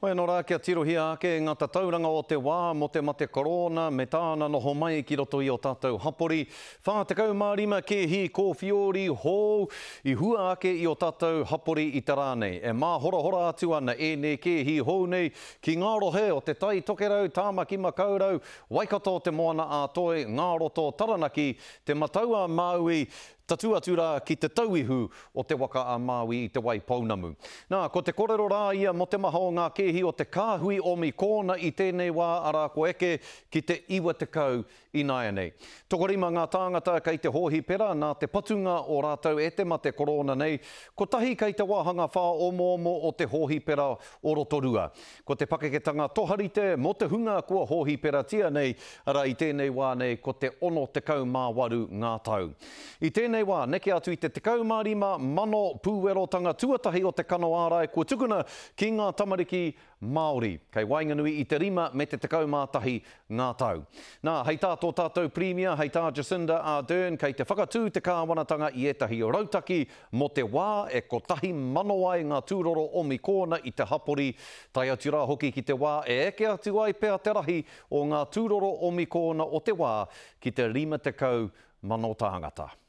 Hoi anō rā kia tirohia ake ngā tauranga o te wā mo te mate korona me tāna noho mai ki roto i o tātou hapori. Whātekau mārima ke hi ko whiori hou i hua ake i o tātou hapori i te rānei. E mā hora atu ana e ne ke hi hou nei ki ngā rohe o te tai tokerau, tāmaki makaurau, Waikato te moana a toi, ngā roto taranaki, te mataua Māui, tatu atu rā ki te tauihu o te waka a Māui i te Waipounamu. Nā, ko te korero rā ia mo te maha o ngā kehi o te kāhui o Mikona i tēnei wā ara ko eke ki te iwa te kau i Naianei. Tokorima ngā tāngata kei te hohi pera nā te patunga o rātou e te mate korona nei, ko tahi kei te wāhanga whā omo o te hohi pera o Rotorua. Ko te pakeketanga toharite mo te hunga kua hohi pera tia nei, ara i tēnei wā nei ko te 68 ngā tau. I tēnei wā, neke atu i te 15,000 pūwerotanga tuatahi o te kano ārai, kua tukuna ki ngā tamariki Māori. Kei Wainganui i te rima me te 11 ngā tau. Nā, hei tā tō tātou Premier, hei tā Jacinda Ardern, kei te whakatū te kāwanatanga i etahi o rautaki mo te wā e ko tahi manowai ngā tūroro o Mikona i te hapori. Tai atu rā hoki ki te wā e eke atu ai pēr te rahi o ngā tūroro o Mikona o te wā ki te 50 mano tāngata.